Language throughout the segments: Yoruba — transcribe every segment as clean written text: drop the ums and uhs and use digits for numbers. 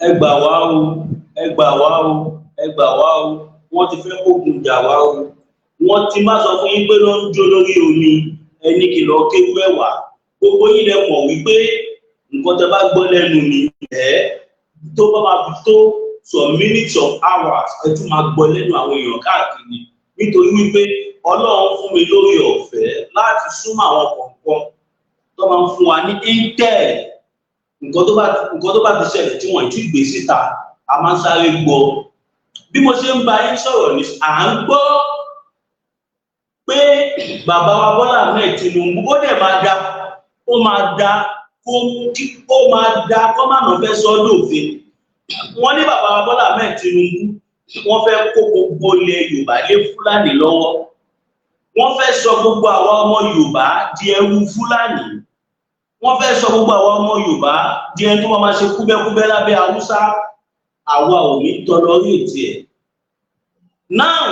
ẹ gbà wá o, ẹ gbà wá o, ẹ gbà wá o, wọ́n ti fẹ́ kógun jà wá o, wọ́n ti má sọ fún yín pé ló ń jó lórí omi ẹni kìlọ̀ kéwú ẹ̀wà gbogbo yín lẹ mọ̀ wípé nǹkan tẹ́ bá gbọ́ lẹ́nu mi tó bá máa fi tó some minutes of hours ẹ tún máa gbọ́ lẹ́nu àwọn èèyàn káàkiri nítorí wípé Ọlọ́run fún mi lórí ọ̀fẹ́ láti súnmọ́ àwọn kọ̀ọ̀kan tó máa ń fún wa ní intel nǹkan tó bá ti ṣẹlẹ̀ tí wọ́n ti gbé síta a máa ń sáré gbọ́ bí mo ṣe ń bá yín sọ̀rọ̀ ní à ń gbọ́ pé bàbá wa Bọ́lá Ahmed Tinubu ó dẹ̀ máa dá ó máa dá kó má nà fẹ́ sọ dòfin wọ́n ní bàbá wa Bọ́lá Ahmed Tinubu wọ́n fẹ́ kó gbogbo ilẹ̀ Yorùbá lé Fúlàní lọ́wọ́ wọ́n fẹ́ sọ gbogbo àwa ọmọ Yorùbá di ẹrú Fúlàní wọ́n fẹ́ sọ gbogbo àwa ọmọ Yorùbá di ẹni tó máa ṣe kúbẹ́kúbẹ́ lábẹ́ Haúsá àwa ò ní tọ́lọ́ rí ètí ẹ̀. Now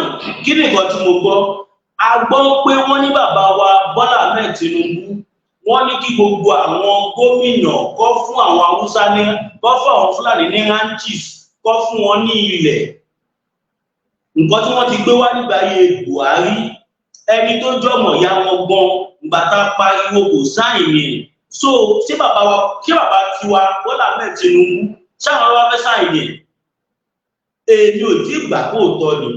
kí ni nǹkan tí mo gbọ́ a gbọ́ pé wọ́n ní bàbá wa Bọ́lá Ahmed Tinubu wọ́n ní kí gbogbo àwọn gómìnà kọ́ fún àwọn Haúsá ní kọ́ fún àwọn Fúlàní ní ranches kọ́ fún wọn ní ilẹ̀ nǹkan tí wọ́n ti gbé wá nígbà ayé Buhari ẹni tó jọmọ̀ ya wọn gan ìgbà tá a pariwo kò sáìn yẹn so ṣé bàbá tiwa Bọ́lá Ahmed Tinubu ṣáwọn wá fẹ́ sáìn yẹn èmi ò tí gbà kó tọ́ ni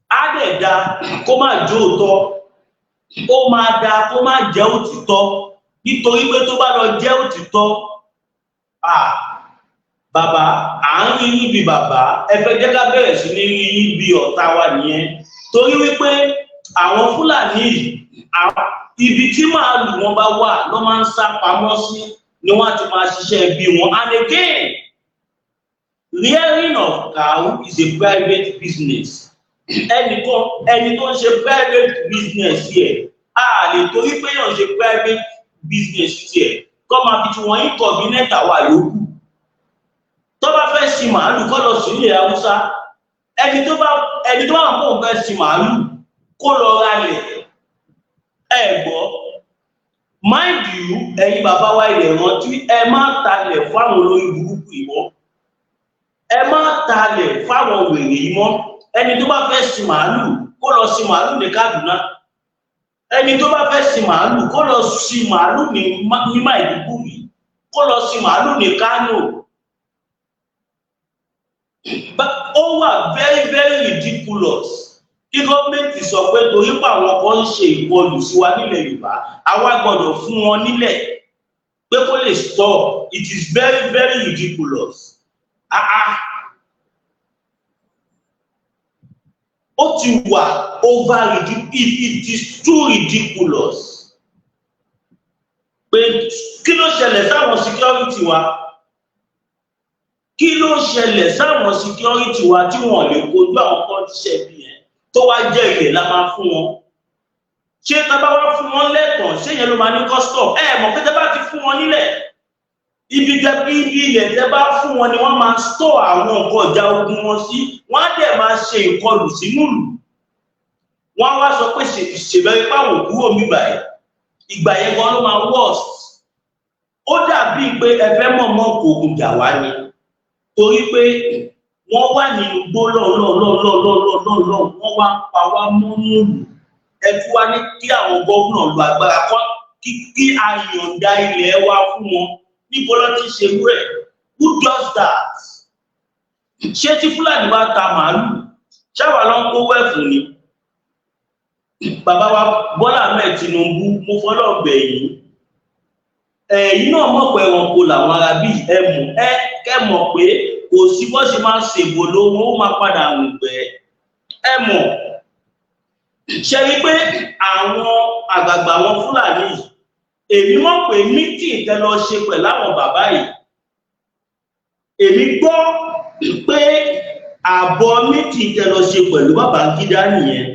á dẹ̀ da kó má jó tọ́ ó máa da kó má jẹ́ òtítọ́ nítorí pé tó bá lọ jẹ́ òtítọ́ bàbá à ń rí yín bí bàbá ẹ fẹ́ jẹ́ ká bẹ̀rẹ̀ sí ní rí yín bí ọ̀tá wa nìyẹn torí wípé àwọn Fúlàní ibi tí màálù wọn bá wà ló máa ń sá pamọ́ sí ni wọ́n á ti máa ṣiṣẹ́ bí wọn and again rearing of cow is a private business ẹni tó ń ṣe private business yẹ a lè torí pé yàn ṣe private business yẹ kọ́ máa fi tí wọ́n ń kọ̀ bí nẹ́ta wà yòókù tó bá fẹ́ sin màálù kó lọ sí ilẹ̀ Haúsá ẹni tó bá ń kó fẹ́ sin màálù kó lọ ralẹ̀ ẹ gbọ́ mind you ẹ̀yin bàbá wa ilẹ̀ rántí ẹ má talẹ̀ fáwọn olórí burúkú ìwọ ẹ má talẹ̀ fáwọn wèrè yìí mọ́ ẹni tó bá fẹ́ sin màálù kó lọ sin màálù ní Kaduna ẹni tó bá fẹ́ sin màálù kó lọ sin màálù ní Maiduguri kó lọ sin màálù ní Kano ó wà very very ridiculous kí gọ́ọ̀mẹ̀ntì sọ pé torí pé àwọn kan ń ṣe ìkọlù sí wa nílẹ̀ Yorùbá àwa gbọ́dọ̀ fún wọn nílẹ̀ pé kó lè stop it is very very ridiculous ó ti wà over it is too ridiculous pé kí ló ṣẹlẹ̀ sáwọn security wa kí ló ṣẹlẹ̀ sáwọn security wa tí wọ́n lè kojú àwọn kan tíṣẹ́ bí yẹn tó wá jẹ́ ilẹ̀ la máa fún wọn ṣé tá bá wá fún wọn lẹ́tọ̀ọ́ ṣé yẹn ló máa ní custom mọ̀ pé tẹ́ bá ti fún wọn nílẹ̀ ibi ilẹ̀ tẹ́ bá fún wọn ni wọ́n máa store àwọn nǹkan ọjà ogun wọn sí wọ́n á dẹ̀ máa ṣe ìkọlù sínú ìlú wọ́n á wá sọ pé ṣèbẹ̀rẹ̀ páwọn kúrò mi báyìí ìgbà yẹn gan ló máa worst ó dàbí pé ẹ fẹ́ mọ̀ọ́mọ̀ kò ogun jà wá ni torí pé wọ́n wà nínú gbó lọ́ọ̀lọ́ọ̀lọ́ọ̀lọ́ọ̀lọ́ọ̀lọ́ wọ́n wá ń pa wá mọ́nú ẹ fún wa ní kí àwọn gómìnà lu agbára kọ́ kí a yọ̀ǹda ilẹ̀ wa fún wọn níbo ló ti ṣe wú ẹ̀ who does that ṣé tí Fúlàní bá ta màálù ṣáwa ló ń kó wẹ́ẹ̀fù ni bàbá wa Bọ́lá Ahmed Tinubu mo fọlọ́ bẹ̀ yìí ẹ̀yin náà mọ̀ pé wọn kò làwọn ará bíi ẹ mọ̀ pé kò sí bó ṣe máa ṣèbò lówó ó máa padà rùn gbẹ ẹ mọ̀ ṣe rí pé àwọn àgbààgbà wọn Fúlàní èmi mọ̀ pé mítìn tẹ́ lọ ṣe pẹ̀lú àwọn bàbá yìí èmi gbọ́ pé àbọ̀ mítìn tẹ́ lọ ṣe pẹ̀lú Babangida nìyẹn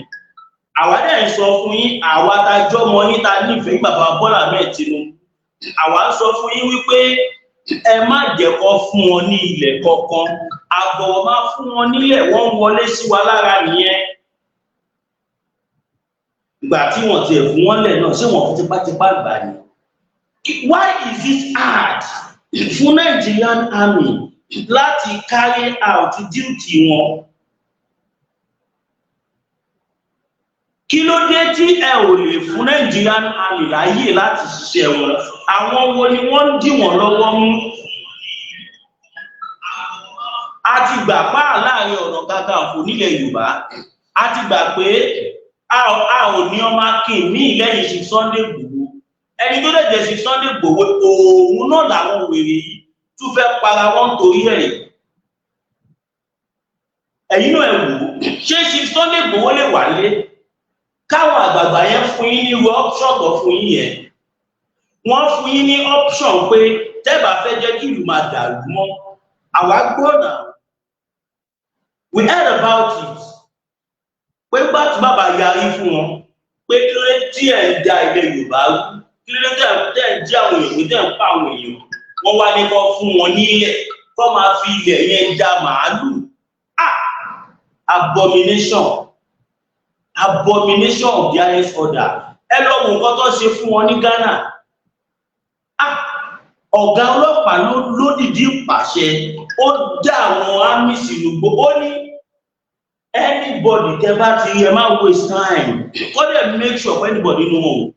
àwa dẹ̀ ń sọ fún yín àwa tá jọmọ yín tá nífẹ̀ẹ́ bàbá Bọ́lá Ahmed Tinubu àwa ń sọ fún yín wípé ẹ má jẹ́ kó fún wọn ní ilẹ̀ kankan àbọ̀wọ̀ máa fún wọn nílẹ̀ wọ́n wọlé sí wa lára nìyẹn ìgbà tí wọ́n ti fún wọn lẹ̀ náà ṣé wọ́n fi tipátipá gbà ní. Why is it hard fún Nigerian army láti carry out duty wọn. Kí ló dé tí ẹ ò lè fún Nigerian army láyè láti ṣiṣẹ́ wọn? Àwọn wo ni wọ́n ń dì wọ́n lọ́wọ́ mú? A ti gbà pa láàrin Ọ̀nà Kakanfò nílẹ̀ Yorùbá. A ti gbà pé a ò ní ọmọ akin ní lẹ́yìn Chief Sunday Igboho. Ẹni tó lè jẹ́ Chief Sunday Igboho òun náà làwọn wèrè yìí tún fẹ́ para wọn torí ẹ̀. Ẹ̀yin náà ẹ wò ó, ṣé Chief Sunday Igboho lè wálé? Káwọn àgbààgbà yẹn fún yín ní option tó fún yín yẹn. Wọ́n fún yín ní option pé tẹ́bà fẹ́ jẹ́ kí ìlú máa dàrú mọ́. Àwa gbọ́ náà. We heard about it. Pé gbà tí bàbá yarí fún wọn pé kí ló dé tí ẹ̀ ń da ilẹ̀ Yorùbá rú, kí ló dé tẹ́ ẹ̀ ń jí àwọn èèyàn tẹ́ ẹ̀ ń pa àwọn èèyàn. Wọ́n wá ní kó fún wọn nílẹ̀ kó máa fi ilẹ̀ yẹn da màálù. Abomination of the highest order. Ẹ lọ wo nǹkan tó ṣe fún wọn ní Ghana. Ọ̀gá ọlọ́pàá ló dìdí pàṣẹ, ó dá àwọn àmì sínú gbogbo. Ó ní anybody tẹ́ bá ti rí ẹ má waste time. Ó dẹ̀ make sure anybody know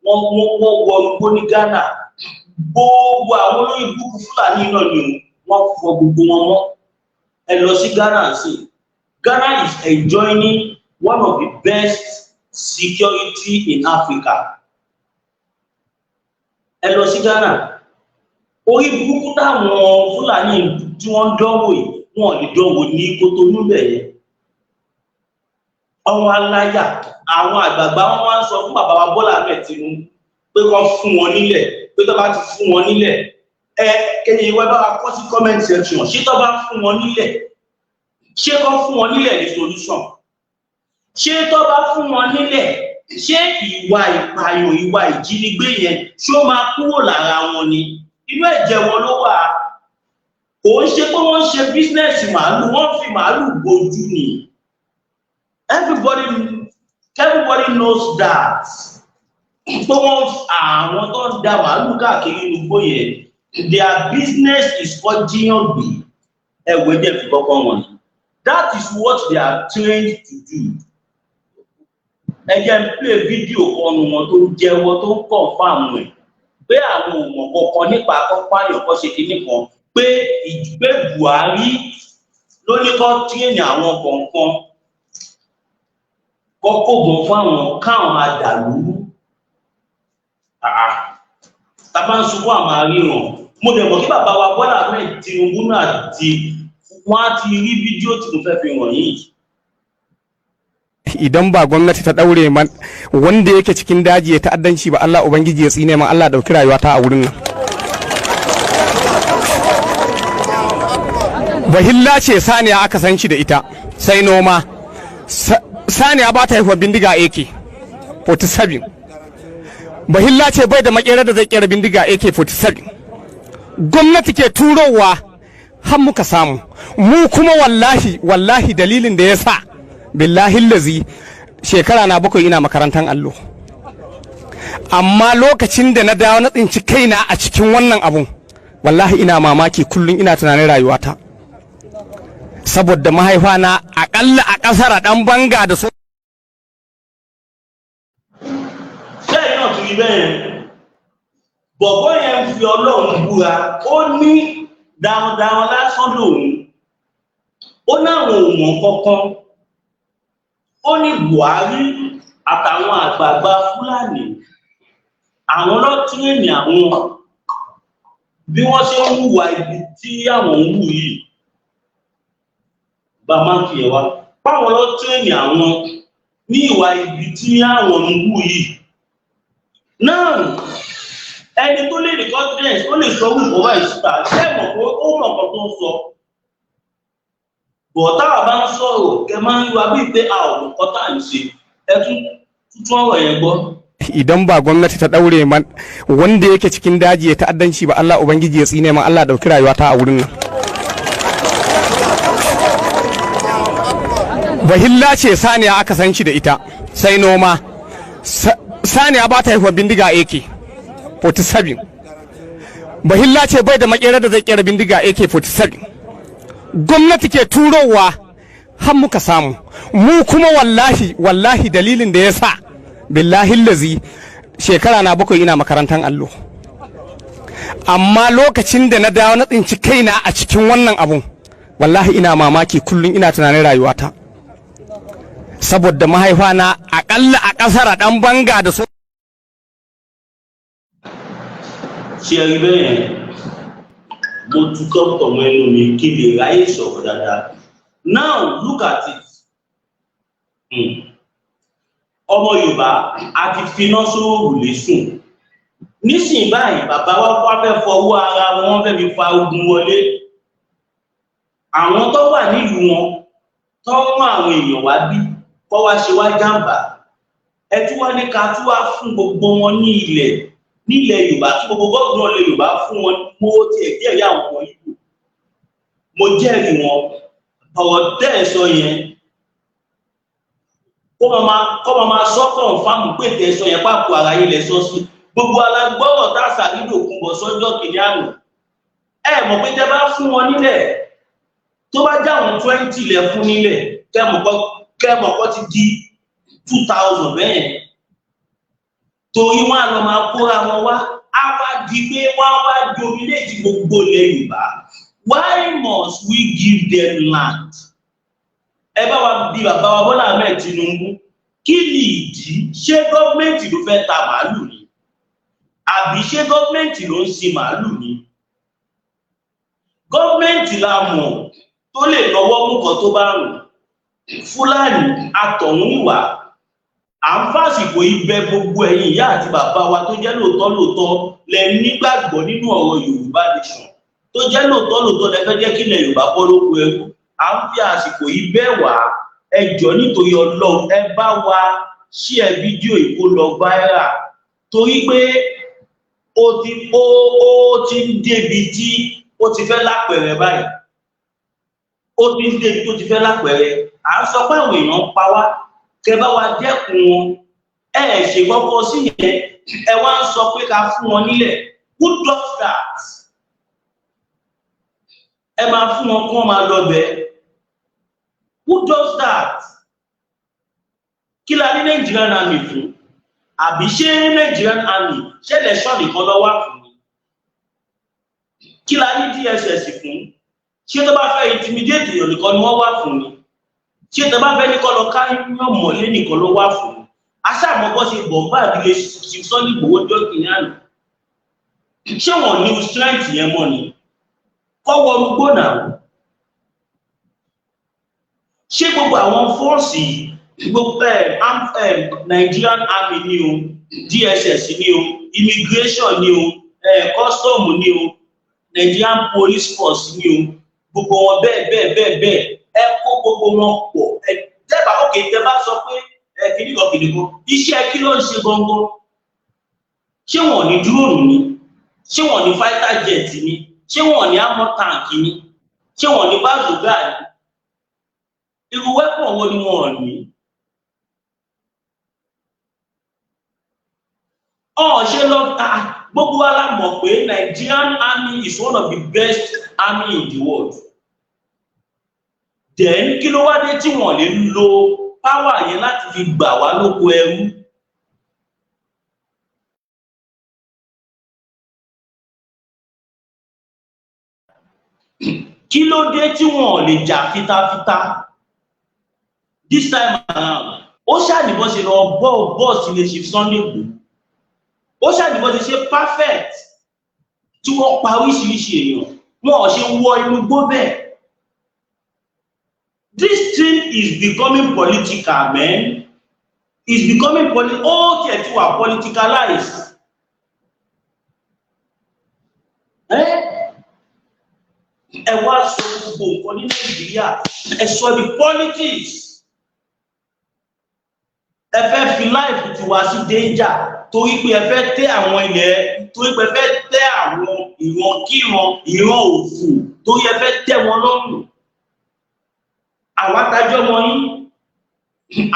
wọ́n wọ gbogbo ní Ghana. Gbogbo àwọn olóyìn búkú Fulani náà ni wọ́n fọ gbogbo wọn mọ́. Ẹ lọ sí Ghana sí. Ghana is enjoying one of the best security in Africa. Ẹ lọ sí Ghana. Orí burúkú táwọn Fulani tí wọ́n dánwò yìí, wọ́n lè dánwò ní Kotonu bẹ̀yẹ. Ọmọ aláyà, àwọn àgbààgbà wọn wá ń sọ fún bàbá wa Bọ́lá Ahmed Tinubu pé kán fún wọn nílẹ̀, pé tó bá ti fún wọn nílẹ̀. Kẹ́yìn ìwé bá wa kọ sí comment section, ṣé tó bá fún wọn nílẹ̀? Ṣé kán fún wọn nílẹ̀ ní solution? Ṣé tó bá fún wọn nílẹ̀, ṣé ìwà ìpààyàn, ìwà ìjínigbé yẹn ṣó máa kúrò lára wọn ni? Inú ẹ̀jẹ̀ wọn ló wà. Kò ń ṣe pé wọ́n ń ṣe bísínẹ́sì màálù, wọ́n fi màálù bojú ni. Everybody knows that. Pé àwọn tó ń da màálù káàkiri gbogbo yẹn, their business is for jíyàngbé. Ẹ̀wẹ̀ dẹ̀ fi kọ́kọ́ wọn. That is what they are trained to do. Ẹ jẹ́ n play fídíò kan wọn tó ń jẹ́wọ́ tó ń confirm ẹ̀ pé àwọn òmò kankan nípa akọ́pá àyọ̀kọ́ ṣe kìíní kan pé ìgbé Buhari ló ní kó tírénì àwọn kọ̀ọ̀kan kọ́kọ́gbọ̀n fún àwọn káwọn àdàlú. Tàbá ń sunkún àmà ríran. Mo dẹ̀ mọ̀ kí bàbá wa Bọ́lá Ahmed Tinubu náà wọ́n á ti rí fídíò tí mo fẹ́ fi hàn yìí. Idan ba gwamnati ta daure man wanda yake cikin daji ya ta'addanci ba, Allah ubangiji ya tsine man, Allah dauki rayuwa ta a wurin nan. Bahilla ce saniya aka san shi da ita, sai noma. Saniya ba ta haihuwa bindiga AK-47. Bahilla ce bai da makera da zai kera bindiga AK-47. Gwamnati ke turowa har muka samu. Mu kuma wallahi dalilin da ya sa billahi lazi shekara na 7 ina makarantar allo, amma lokacin da na dawo na tsinci kaina a cikin wannan abun wallahi ina mamaki, kullum ina tunanin rayuwata saboda mahaifa na akalla a kasar dan banga da su. Bẹ́ẹ̀ náà tún rí bẹ́ẹ̀ bọ̀bọ́ yẹn fi Ọlọ́run búra, ó ní dáadáa lásán lòun, ó náwọn òmò kankan. Ó ní Buhari àtàwọn àgbààgbà Fulani àwọn lọ́tírẹ̀nì àwọn bí wọ́n ṣe ń hùwà ibi tí àwọn ń hù yìí. Bàmá fi ẹ̀wà báwọn lọ́tírẹ̀nì àwọn ní ìwà ibi tí àwọn ń hù yìí. Náà ẹni tó lè ní confidence ó lè sọ wípé wà ìṣúta lẹ́mọ̀ pé ó mọ̀ nǹkan tó ń sọ. Bọ̀táwà bá ń sọ̀rọ̀ kẹ máa ń yíwa bí pé a ò nǹkan tá à ń ṣe, ẹ tún ọ̀rọ̀ yẹn gbọ́. Idan ba gwamnati ta daure man wanda yake cikin daji ya ta'addanci ba, Allah ubangiji ya tsine man, Allah dauki rayuwa ta a wurin nan. Bahilla ce saniya aka san shi da ita, sai noma. Saniya ba ta haihuwa bindiga AK-47. bahilla ce bai da makera da zai kera bindiga AK47 gwamnati ke turowa har muka samu mu kuma wallahi dalilin da ya sa billahi lazi shekara na 7 ina makarantar allo amma lokacin da na dawo na tsinci kaina a cikin wannan abun wallahi ina mamaki kullum ina tunanin rayuwata saboda mahaifa na akalla a kasar dan banga da so ṣe bẹ́ẹ̀ mo tukọ̀ tọ̀mọ́ ẹnu mi kí lè ráyè sọ̀rọ̀ dáadáa. Now look at it. Ọmọ Yorùbá a ti finá sóòrùn lè sùn. Nísìnyí báyìí bàbá wa fẹ́ fọwọ́ ara wọn fẹ́ fi fa ogun wọlé. Àwọn tó wà nílùú wọn tó mú àwọn èèyàn wá bí kọ́ wá ṣe wá jàǹbá. Ẹ tún wá ní ká tún wá fún gbogbo wọn ní ilẹ̀ nílẹ̀ Yorùbá tí gbogbo gómìnà ilẹ̀ Yorùbá fún wọn mo tiẹ̀ jẹ́rìí àwọn ọmọ yìí. Mo jẹ́rìí wọn ọ̀rọ̀ tẹ́ ẹ̀ sọ yẹn kọ́ máa sọ́kàn fáàmù pé tẹ́ ẹ sọ yẹn pàpọ̀ ara yìí lẹ̀ sọ sí gbogbo alágbọ́rọ̀ tá a ṣàrídò kún bọ̀ sọ́jọ́ kìíní àná ẹ mọ̀ pé tẹ́ bá fún wọn nílẹ̀ tó bá jáwọn 20 lẹ̀ fún nílẹ̀ kẹ́mọ̀kọ́ ti di 2000 bẹ́ẹ̀ torí wọn á lọ máa kóra wọn wá á wá di pé wọn wá dominate gbogbo ilẹ̀ Yorùbá. Why must we give them land? Ẹ bá wa bí bàbá wa Bọ́lá Ahmed Tinubu kí ni ìdí ṣé gọ́ọ̀mẹ̀ntì ló fẹ́ ta màálù ni àbí ṣé gọ́ọ̀mẹ̀ntì ló ń sin màálù ni gọ́ọ̀mẹ̀ntì la mọ̀ tó lè lọ́wọ́ mú kan tó bá rùn Fúlàní àtọ̀húnwà à ń fàsìkò ibẹ̀ gbogbo ẹ̀yin ìyá àti bàbá wa tó jẹ́ lóòótọ́ lẹ nígbàgbọ́ nínú ọ̀rọ̀ Yorùbá nation tó jẹ́ lóòótọ́ lẹ́fẹ́ jẹ́ kí ilẹ̀ Yorùbá bọ́ lóko ẹrú à ń fi àsìkò yìí bẹ̀ wá ẹ jọ̀ọ́ nítorí Ọlọ́run ẹ bá wa share fídíò ìkó lọ viral torí pé ó ti ń débi tí ó ti fẹ́ lápẹ̀rẹ̀ báyìí ó ti ń débi tó ti fẹ́ lápẹ̀rẹ̀ à ń sọ pé àwọn èèyàn ń pa wá kẹ bá wa dẹ́kun wọn ẹ ṣe kọ́kọ́ sí yẹn ẹ wá ń sọ pé ká fún wọn nílẹ̀ who does that? Ẹ máa fún wọn kí wọ́n máa lọ bẹ́ẹ̀. Who does that? Kí la ní Nigerian army fún? Àbí ṣé Nigerian army ṣé election nìkan lọ wà fún mi? Kí la ní DSS fún? Ṣé tó bá fẹ́ intimidate èèyàn nìkan ni wọ́n wà fún mi? Ṣé tó bá fẹ́ ní kọ́ lọ ká yàn mọ́lé nìkan ló wà fún mi? Aṣáàmọ́ bọ́ ṣe bọ̀m̀bá àdílé Sunday Igboho jọ́ kìíní àná. Ṣé wọ́n ní strength yẹn mọ́ ni? Kọ́wọ́ gbogbo náà ṣé gbogbo àwọn fọ́ọ̀sì gbogbo Nigerian army ni o DSS ni o immigration ni o custom ni o Nigerian police force ni o gbogbo wọn bẹ́ẹ̀ ẹ kó gbogbo wọn pọ̀ ẹ tẹ́bà ókè tẹ́ bá sọ pé kìnnìkan iṣẹ́ kí ló ń ṣe gangan ṣé wọn ní drone ni ṣé wọn ní fighter jet ni ṣé wọn ní armor tank ni ṣé wọn ní bazooka ni irú weapon wo ni wọn ní ṣe lọ gbogbo wa la mọ̀ pé Nigerian army is one of the best army in the world then kí ló wá dé tí wọn lè lo power yẹn láti fi gbà wá lóko ẹrú. Kí ló dé tí wọn lè jà fitafita this time around ó ṣàdìbọn ṣe lọ bọ́ọ̀sì lè ṣe Sunday Igboho ó ṣàdìbọn ṣe perfect tí wọ́n pa oríṣiríṣi èèyàn wọn ò ṣe wọ inú gbó bẹ́ẹ̀. This thing is becoming political, man. It's becoming ó tiẹ̀ ti wà politicalized. Ẹ wá sọ gbogbo nǹkan ní Nàìjíríà ẹ sọ di politics. Ẹ fẹ́ fi life ti wá sí danger torí pé ẹ fẹ́ tẹ́ àwọn ilẹ̀ torí pé ẹ fẹ́ tẹ́ àwọn ìran òfò torí ẹ fẹ́ tẹ́ wọn lọ́rùn. Àwa tájọ́ mọ́ yín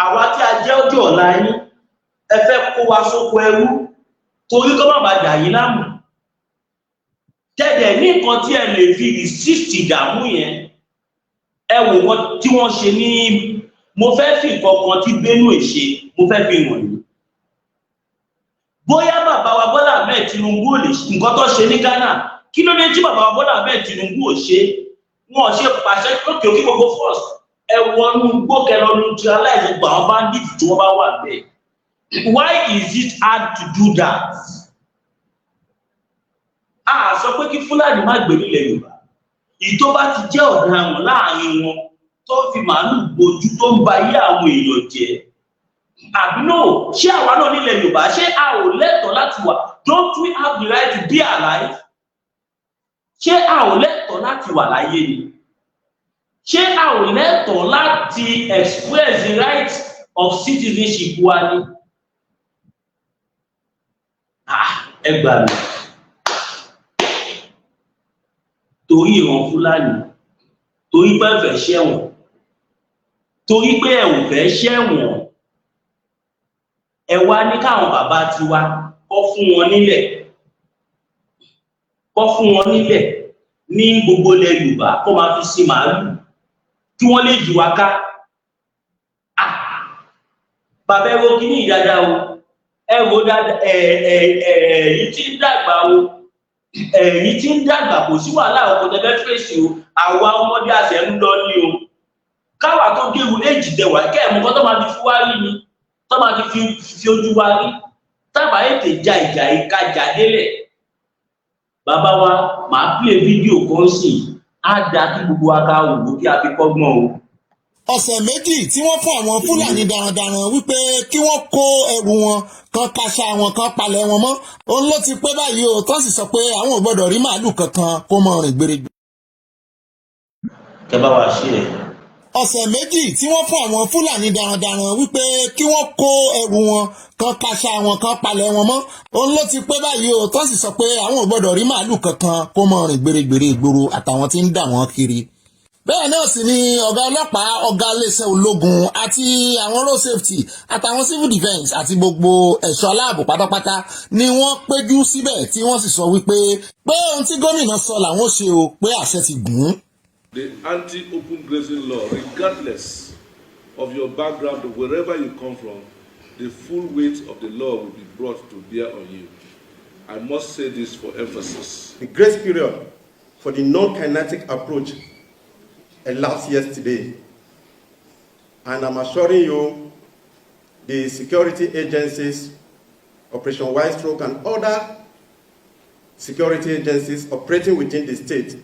àwa tí a jẹ́ ọjọ́ ọ̀la yín ẹ fẹ́ kó wa sóko ẹrú torí kó má bàa dà yín láàmú. dẹ̀ ní nǹkan tí ẹ lè fi resist ìdààmú yẹn ẹ wò wọ́n tí wọ́n ṣe ní mo fẹ́ fi nǹkan kan tí Benue ṣe mo fẹ́ fi hàn yín bóyá bàbá wa Bọ́lá Ahmed Tinubu ò lè nǹkan tó ṣe ní Ghana kí ló dé tí bàbá wa Bọ́lá Ahmed Tinubu ò ṣe wọn ṣe pàṣẹ lókè òkè gbogbo force ẹ wọnú gbókẹlọ neutralize gbogbo àwọn bandits tí wọ́n bá wà bẹ́ẹ̀ why is it hard to do that? A sọ pé kí Fúlàní má gbé nílẹ̀ Yorùbá ìtó bá ti jẹ́ ọ̀daràn láàrin wọn tó fi màálù gbojú tó ń ba ayé àwọn èèyàn jẹ́ àbí no ṣé àwa náà nílẹ̀ Yorùbá ṣé a ò lẹ́tọ̀ọ́ láti wà don't we have the right to be alive ṣé a ò lẹ́tọ̀ọ́ láti wà láyé ni ṣé a ò lẹ́tọ̀ọ́ láti express the right of citizenship wa ni ẹ gbà mí torí ìran Fúlàní torí pé ẹ fẹ́ ṣẹ̀wọ̀n torí pé ẹ ò fẹ́ ṣẹ̀wọ̀n ẹ wá ní káwọn bàbá tiwa kọ́ fún wọn nílẹ̀ ní gbogbo ilẹ̀ Yorùbá kó máa fi sin màálù kí wọ́n lè jù wá ká bàbá ẹ wo kíní ìdájà o ẹ wo dáadáa èyí tí ń dàgbà o èyí tí ń dàgbà kò sí wàhálà ọkọ̀ tẹ́fẹ́ fèsì o àwa ọmọdé àṣẹ ń lọ ní o káwà tó gé ìwúlé ìjìdẹ̀wà kẹ́ẹ̀mú kọ́ tó máa fi wá rí ni tó máa fi ojú wa rí tábà ètè ja ìjà ìkajà délẹ̀ bàbá wa máa pè fídíò kan sí á dá kí gbogbo wa ká wò kí a fi kọ́gbọ́n o. ọ̀sẹ̀ méjì tí wọ́n fún àwọn Fúlàní darandaran wípé kí wọ́n kó ẹrù wọn kan kaṣá wọn kan palẹ̀ wọn mọ́ òun ló ti pé báyìí o tó sì sọ pé àwọn ò gbọ́dọ̀ rí màálù kankan kó mọ rìn gbèrègbè. kẹ bá wa ṣe é. ọ̀sẹ̀ méjì tí wọ́n fún àwọn Fúlàní darandaran wípé kí wọ́n kó ẹrù wọn kan kaṣá wọn kan palẹ̀ wọn mọ́ òun ló ti pé báyìí o tó sì sọ pé àwọn ò gbọ́dọ̀ rí màálù kankan kó mọ rìn gbèrègbèrè ìgboro àtàwọn tí ń dà wọ́n kiri. bẹ́ẹ̀ náà sì ni ọ̀gá ọlọ́pàá ọ̀gá iléeṣẹ́ ológun àti àwọn road safety àtàwọn civil defence àti gbogbo ẹ̀ṣọ́ aláàbò pátápátá ni wọ́n péjú síbẹ̀ tí wọ́n sì sọ wípé ohun tí gómìnà sọ làwọn ṣe o pé àṣẹ ti gùn. The anti-open grazing law, regardless of your background or wherever you come from, the full weight of the law will be brought to bear on you. I must say this for emphasis. The grace period for the non-kinetic approach elapsed yesterday, and I'm assuring you the security agencies, Operation White Stroke and other security agencies operating within the state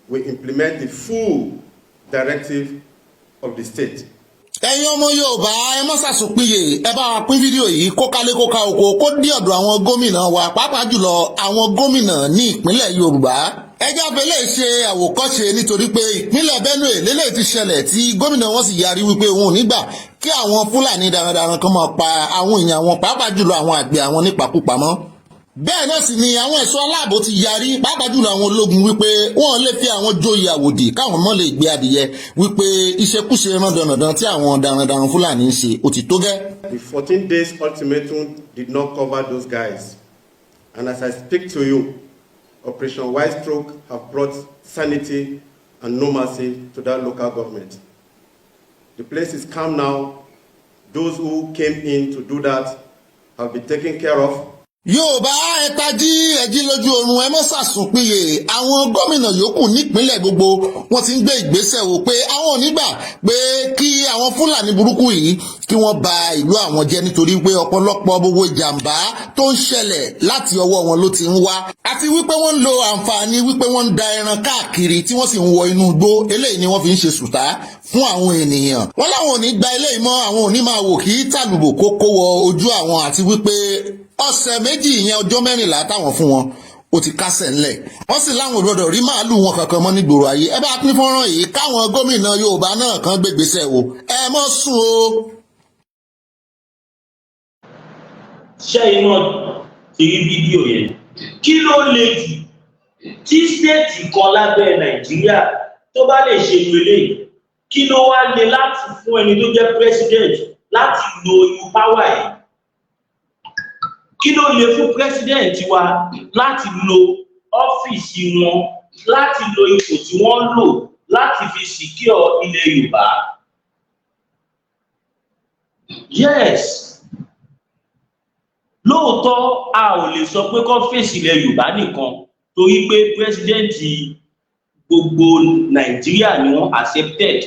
will implement the full directive of the state. ẹ̀yin ọmọ Yorùbá ẹ mọ́ ṣàṣùpìyè ẹ bá wa pín fídíò yìí kó kálé kó ká oko kó dé ọ̀dọ̀ àwọn gómìnà wa pàápàá jùlọ àwọn gómìnà ní ìpínlẹ̀ Yorùbá. ẹjọ́ abẹ́lẹ̀ ṣe àwòkọ́ṣe nítorí pé ìpínlẹ̀ Benue lélẹ̀ ti ṣẹlẹ̀ tí gómìnà wọn sì yarí wípé òun ò ní gbà kí àwọn Fúlàní darandaran kan máa pa àwọn èèyàn wọn pàápàá jùlọ àwọn àgbẹ̀ àwọn nípakúpa mọ́. bẹ́ẹ̀ náà sì ni àwọn ẹ̀ṣọ́ aláàbò ti yarí pàápàá jùlọ àwọn ológun wípé wọ́n lè fi àwọn joyè àwòdì káwọn mọ́ lè gbé adìyẹ wípé ìṣekúṣe rándanrandan tí àwọn darandaran Fúlàní ń ṣe ó ti tó gẹ́. The 14 days ultimatum did not cover those guys, and as I speak to you, Operation White Stroke have brought sanity and normalcy to that local government. The place is calm now. Those who came in to do that have been taken care of. Yorùbá ẹ tají ẹjí lójú oorun ẹ mọ́ ṣàṣùpìyè àwọn gómìnà yòókù nípínlẹ̀ gbogbo wọ́n ti ń gbé ìgbésẹ̀ wò pé àwọn ò ní gbà pé kí àwọn Fúlàní burúkú yìí kí wọ́n ba ìlú àwọn jẹ́ nítorí pé ọ̀pọ̀lọpọ̀ gbogbo ìjàmbá tó ń ṣẹlẹ̀ láti ọwọ́ wọn ló ti ń wá àti wípé wọ́n ń lo àǹfààní wípé wọ́n ń da ẹran káàkiri tí wọ́n sì ń wọ inú igbó eléyìí ni wọ́n fi ń ṣe sùtá fún àwọn ènìyàn. wọ́n láwọn ò ní gba eléyìí mọ́ àwọn ò ní máa wò kí tàlùbò kó kó wọ ojú àwọn àti wípé ọ̀sẹ̀ méjì ìyẹn ọjọ́ 14 táwọn fún wọn ó ti kásẹ̀ ńlẹ̀ wọ́n sì láwọn òdòdó rí màálù wọn kankan mọ́ nígboro ayé. ẹ bá pín fọ́nrán yìí káwọn gómìnà Yorùbá náà kan gbégbèsè wò ẹ mọ́ sùn o. ṣé iná ti rí fídíò yẹn kí ló le jù tí stéètì kan lábẹ́ Nàìjíríà tó bá lè ṣe ìwélé kí ló wá le láti fún ẹni tó jẹ́ president láti lo irú páwà yìí kí ló lè fún president wa láti lo ọ́fíìsì wọn láti lo ipò tí wọ́n lò láti fi secure ilẹ̀ Yorùbá. Yes, lóòótọ́ a ò lè sọ pé kó fèsì ilẹ̀ Yorùbá nìkan torí pé pírẹsidẹ́ǹtì gbogbo Nàìjíríà ni wọ́n accepted.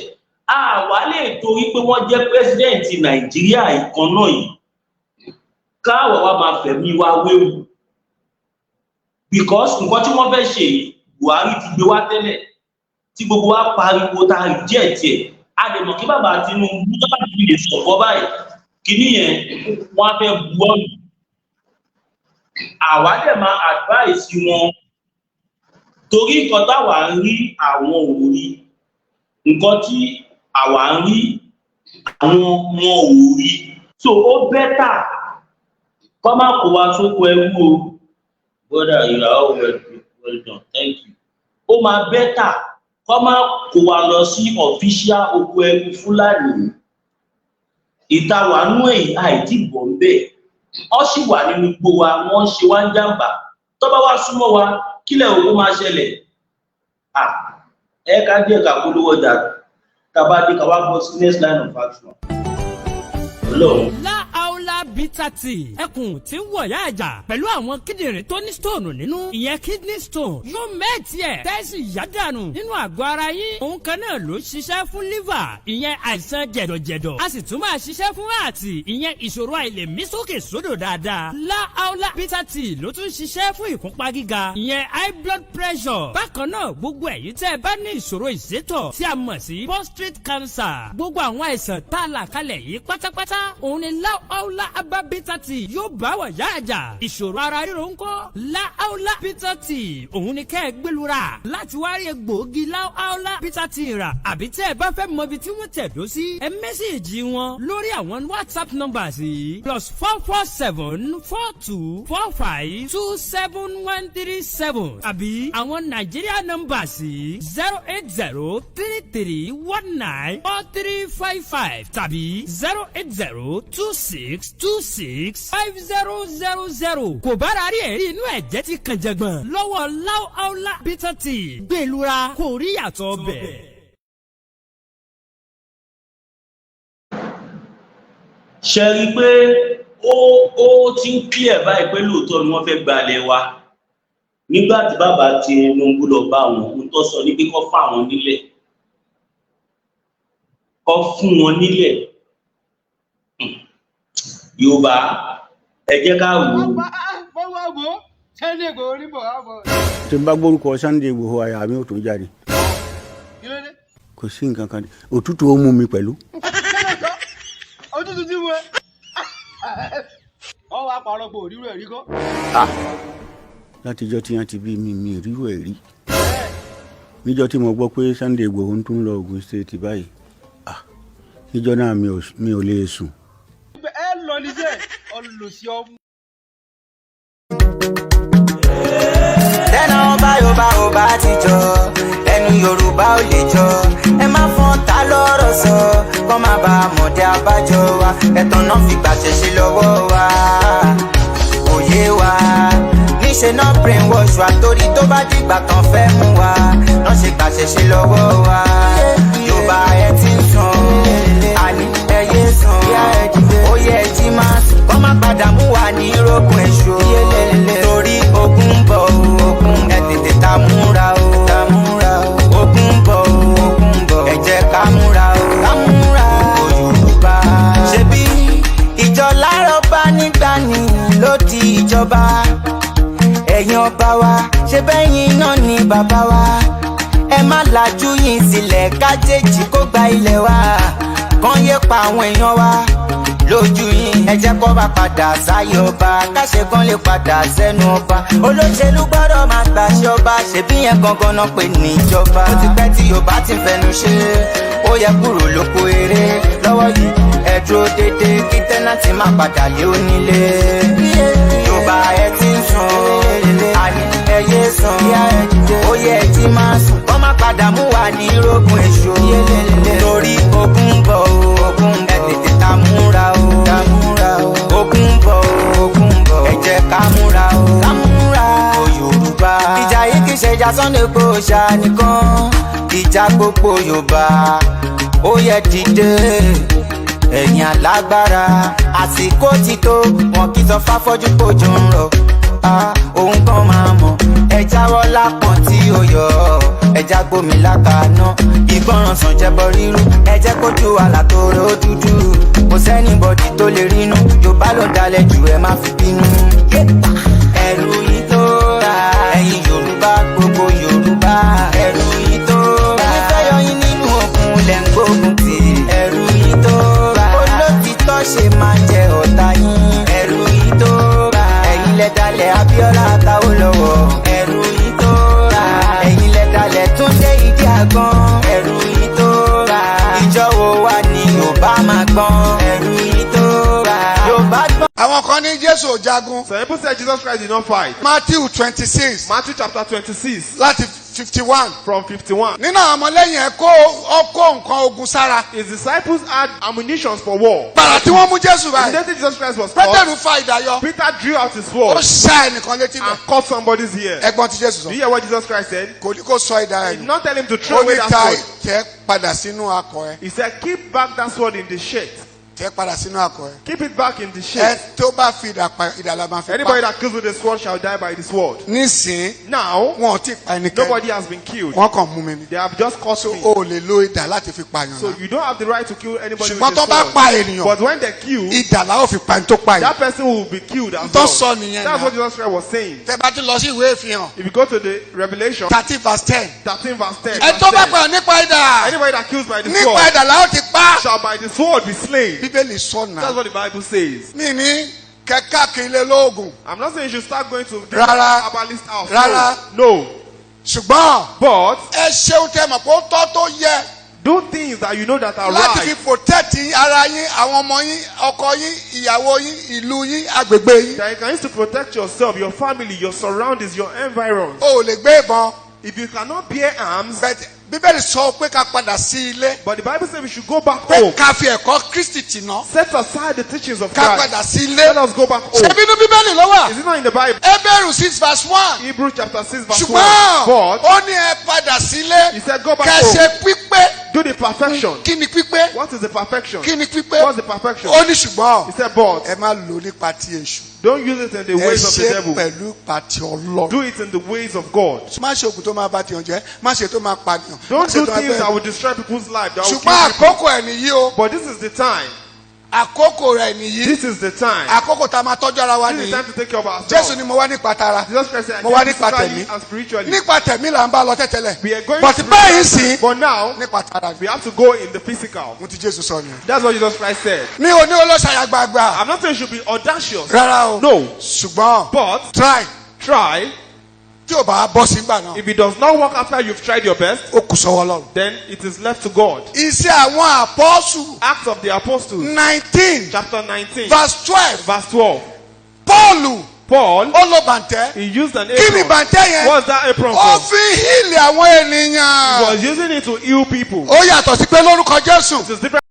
A wá lè torí pé wọ́n jẹ́ pírẹsidẹ́ǹtì Nàìjíríà ìkan náà yìí káwọ̀ wá máa fẹ̀mí wa wéwu, because nǹkan tí wọ́n fẹ́ ṣe Buhari ti gbé wá tẹ́lẹ̀ tí gbogbo wa pariwo ta reject ẹ̀. A lè mọ̀ kí bàbá Tinubu tó bá ti lè sọ̀kọ́ báyìí kíní yẹn wọ́n á fẹ́ bu ọ́nù. Àwa dẹ̀ máa advice wọn torí nǹkan táwa ń rí àwọn ò rí, nǹkan tí àwa ń rí àwọn wọn ò rí, so ó bẹ́tà kọ́ máa kó wa sóko ẹrú o. Brother, you are all well done, thank you. Ó máa bẹ́tà kọ́ máa kó wa lọ sí official oko ẹrú Fúlàní. Ìtawànú èyí àìdí bọ̀ ń bẹ̀. Wọ́n sì wà nínú igbó wa, wọ́n ṣe wá ń jàǹbá. Tó bá wá súnmọ́ wa, kílẹ̀ òkú máa ṣẹlẹ̀. Ẹ ká díẹ̀ ká polówó ọjà, ká bá dé ká wá bọ́ sí next line of action. Ọlọ́run. Bitter tea ẹkùn tí ń wọ̀yá àjà pẹ̀lú àwọn kíndìnrín tó ní stone nínú ìyẹn kidney stone yóò mẹ́ẹ̀tì ẹ̀ tẹ́sí yádànù nínú àgọ́ ara yín. Òun kan náà ló ṣiṣẹ́ fún liver ìyẹn àìsàn jẹ̀dọ̀jẹ̀dọ̀, a sì tún máa ṣiṣẹ́ fún ààtì ìyẹn ìṣòro àìlèmí sókè sódò dáadáa. Láàólà bitter tea ló tún ṣiṣẹ́ fún ìfúnpá gíga ìyẹn high blood pressure. Bákan náà gbogbo ẹ̀yin tẹ́ ẹ bá ní ìṣòro ìsétọ̀ tí a mọ̀ sí prostate cancer, gbogbo àwọn àìsàn tá a là kalẹ̀ yìí pátápátá òun ni láàólà Agba bitter tea yóò bá wà yá àjà. Ìṣòro ara ríro ńkọ́ láàólà bitter tea òun ni kẹ́ ẹ gbẹlura láti wá rí egbòogi láàólà bitter tea rà. Àbí tẹ́ ẹ bá fẹ́ mọ ibi tí wọ́n tẹ̀dó sí ẹ mẹ́sẹ̀gì wọn lórí àwọn WhatsApp numbers yìí +44742452737 àbí àwọn Nigeria numbers yìí 08033194355 tàbí 08026265000. Kò bára rí ẹ̀rí inú ẹ̀jẹ̀ ti kàn jẹ̀gbọ̀n lọ́wọ́ láàólà bitter tea gbẹ̀lura kò rí yàtọ̀ bẹ̀. Ṣe rí pé ó ti ń clear báyìí pé lóòótọ́ ni wọ́n fẹ́ gbalẹ̀ wa. Nígbà tí bàbá Tinubu lọ bá wọn, ohun tó sọ ní pé kó fún àwọn nílẹ̀, kó fún wọn nílẹ̀. Yorùbá ẹ jẹ́ ká wò ó. Tí n bá gbórúkọ Sunday Igboho àyà mi ò tún jáde. Kò sí nǹkan kan, òtútù ó mú mi pẹ̀lú. Òtútù tí mo ọ wá parọ́ pé òrírò ẹ̀rí kọ́. Látijọ́ tí wọ́n ti bí mi rírò ẹ̀ rí. Níjọ́ tí mo gbọ́ pé Sunday Igboho ń tún lọ Ògùn State báyìí, níjọ́ náà mi ò lè sùn. Ẹ lọ níṣẹ́ ọlọ́sí ọmú. Tẹ́nà ọba ti jọ ẹnu Yorùbá ò lè jọ ẹ má fọ́n ta lọ́rọ̀ sọ kọ́ má ba mọ̀dé abájọ wa ẹ̀tàn náà fi gbàṣẹ ṣe lọ́wọ́ wa òye wa níṣẹ́ náà brainwash wa torí tó bá dìgbà tán fẹ́ mú wa náà ṣe gbàṣẹ ṣe lọ́wọ́ wa Yorùbá ẹ ti ń sàn àní ẹyẹ sàn ó yẹ ẹ jí máa sùn kọ́ má padà mú wa ní rógùn èṣù torí ogun bọ̀ ogun ẹ tètè ta múra o ogun bọ̀ ẹ jẹ́ ká múra o Yorùbá. Ṣebí ìjọ lárọ̀bá nígbà ní ló di ìjọba ẹ̀yin ọba wa ṣe bẹ́yìn náà ni bàbá wa ẹ má lajú yín sílẹ̀ kájèjì kó gba ilẹ̀ wa kàn yé pa àwọn èèyàn wa lójú yín ẹ jẹ́ kó bá padà sáyé ọba káṣe kan lè padà sẹ́nu ọba olóṣèlú gbọ́dọ̀ máa gbàṣẹ ọba ṣebí yẹn gangan náà pè ní ìjọba ó ti pẹ́ tí Yorùbá ti fẹnu ṣe ó yẹ kúrò lóko eré lọ́wọ́ yìí ẹ dúró dédé kí tẹ́nàtì má padà lé onílé Yorùbá ẹ ti ń sùn àní ẹ yé sùn ó yẹ ẹ jí máa sùn kọ́ má padà mú wa ní rógùn èṣù torí ogun bọ̀ ogun ẹ tètè ta múra o ogun bọ̀ ẹ jẹ́ ká múra o Yorùbá. ìjà yìí kì í ṣe ìjà Sunday Igboho ṣá nìkan ìjà gbogbo Yorùbá ó yẹ dìde ẹ̀yin alágbára àsìkò ti tó wọn kì í sọ fáfọ́jú pójú ń rọ̀ òun kan máa mọ̀ ẹ jáwọ́ lápọ̀n tí ó yọ ẹ já gbómi lákàánú ìgbọràn sàn jẹbọ rírú ẹ jẹ́ kójú àlà tó rẹ ó dúdú kò sẹ́nibọ̀dì tó lè rínú Yorùbá ló dalẹ̀ jù ẹ má fi bínú. ẹ̀rù yìí tó ra ẹ̀yin Yorùbá gbogbo Yorùbá ẹ̀rù yìí tó ra ẹni fẹ́ yọ yín nínú òkun lẹ̀ ń gbógun tì ẹ̀rù yìí tó ra olótìtọ́ ṣe máa jẹ ọ̀tá yín ẹ̀rù yìí tó ra ẹ̀yin lẹ dalẹ̀ Abíọ́lá àtàwọn lọ́wọ́ ẹ̀rù yìí tó ra ẹ̀yin lẹ dalẹ̀ Túndé Ìdí Àgbọn ẹ̀rù yìí tó ra ìjọ wo wà ní Yorùbá máa gbọ́n ẹ̀rù yìí tó ra Yorùbá gbọ́n. àwọn kan ní Jésù ò jagun. Some people say Jesus Christ did not fight. Matthew 26 Matthew chapter 26 láti 51. from 51. nínú àwọn ọmọlẹ́yìn ẹ̀ kó nǹkan ogun sára. His disciples had ammunition for war. gbàrà tí wọ́n mú Jésù báyìí. Immediately Jesus Christ was caught. Pétérù fa ìdáyọ. Peter drew out his ó sword ṣá ẹnìkan létí and náà. cut somebody's ear. ẹ̀gbọ́n tí Jésù Do sọ. you hear what Jesus Christ said? kò ní kó sọ ìdá He ẹ̀ did nù. not tell him to throw ó away ní that ta sword. tẹ́ padà sínú akọ ẹ̀. He said, keep back that sword in the shirt. tẹ́ padà sínú akọ ẹ̀. Keep it back in the ẹ shirt. tó bá fi ìdàlà máa fi Anybody pa. that kills with the sword shall die by the sword. nísìn Now, wọn ò tí ì pa ẹnikẹ́ni. nobody has been killed. wọ́n kàn mú mi ni. They have just caught me. o ò lè lo ìdà láti fi pààyàn So náà. you don't have the right to kill anybody ṣùgbọ́n with tó a bá sword. pa ènìyàn But when they kill, ìdàlà ó fi pa ẹni tó pa that yìí. person will be killed as tó well. sọ nìyẹn That's náà. what Jesus Christ was saying. tẹ́ bá ti lọ sí ìwé ìfihàn If you go to the Revelation 30 verse 10. 13 verse 10, ẹ tó bá pààyàn nípa ìdà. anybody that kills by the nípa sword ìdàlà ó ti pa. shall by the sword be slain. bíbélì sọ That's náà. what the Bible says. mi ní kẹ̀kẹ́ kìlẹ̀ lóògùn. I'm not saying you should start going to the Rárá. herbalist house. Rárá. No. ṣùgbọ́n But ẹ ṣeun tẹ́ mọ̀ pé ó tọ́ tó yẹ do things that you know that are láti fi right. protect ara yín àwọn ọmọ yín ọkọ yín ìyàwó yín ìlú yín agbègbè yín. That you can use to protect yourself, your family, your surroundings, your environs. o ò lè gbé ìbọn. If you cannot bear arms, bíbélì sọ pé ká padà sí ilé. but the Bible says we should go back pé home. ká fi ẹ̀kọ́ Kristi tì ná. Set aside the teachings of ká Christ. padà sí Let ilé. us go back ṣé home. bínú bíbélì ló wà. Is it not in the Bible? Hébérù 6 verse 1. Hebrews chapter 6 verse 1. ṣùgbọ́n But ó ní ẹ padà sílé. he said go back kẹ́ home. ṣe pípé. Do the perfection. kí ni pípé. What is the perfection? kí ni pípé. What's the perfection? ó ní ṣùgbọ́n He said but ẹ má lò nípa ti èṣù. don't use it in the ẹ ways of the ṣe devil. pẹ̀lú pàtì Ọlọ́run. Do it in the ways of God. má ṣe ògùn tó máa bá tiyan jẹ́ má ṣe tó máa pàdìyàn. má Don't ṣe do tó máa things that bẹ́ẹ̀. will destroy people's life. That will ṣùgbọ́n kill people. àkókò ẹ̀ nìyí o. But this is the time. àkókò rẹ̀ nìyí. This is the time. àkókò tá a máa tọ́jú ara wa This is the nìyí. time to take care of ourselves. Jésù ni mo wá nípa tara. Jesus Christ said, mo wá I came nípa physically tẹ̀mí. and spiritually. nípa tẹ̀mí là ń bá lọ tẹ́tẹ́lẹ̀. We are going but to báyìí sí but now nípa tara. we have to go in the physical. mo ti Jésù sọ nìyẹn. That's what Jesus Christ said. mi ò ní olóṣàyà gbàgbà. I'm not saying you should be audacious. rárá o. No. ṣùgbọ́n But try tí ò bá bọ́ sí gbà náà. if it does not work after you've tried your best, ó kù sọ́wọ́ Ọlọ́run. then it is left to God. iṣẹ́ àwọn àpọ́sù Acts of the Apostles, 19 chapter 19, verse 12. verse 12. Pọ́ọ̀lù Paul, ó lo bàǹtẹ́. he used an kí ni apron. bàǹtẹ́ yẹn. What's that apron ó for? fi hílì àwọn He ènìyàn. was using it to heal people. ó yàtọ̀ sí pé lórúkọ Jésù. It is different.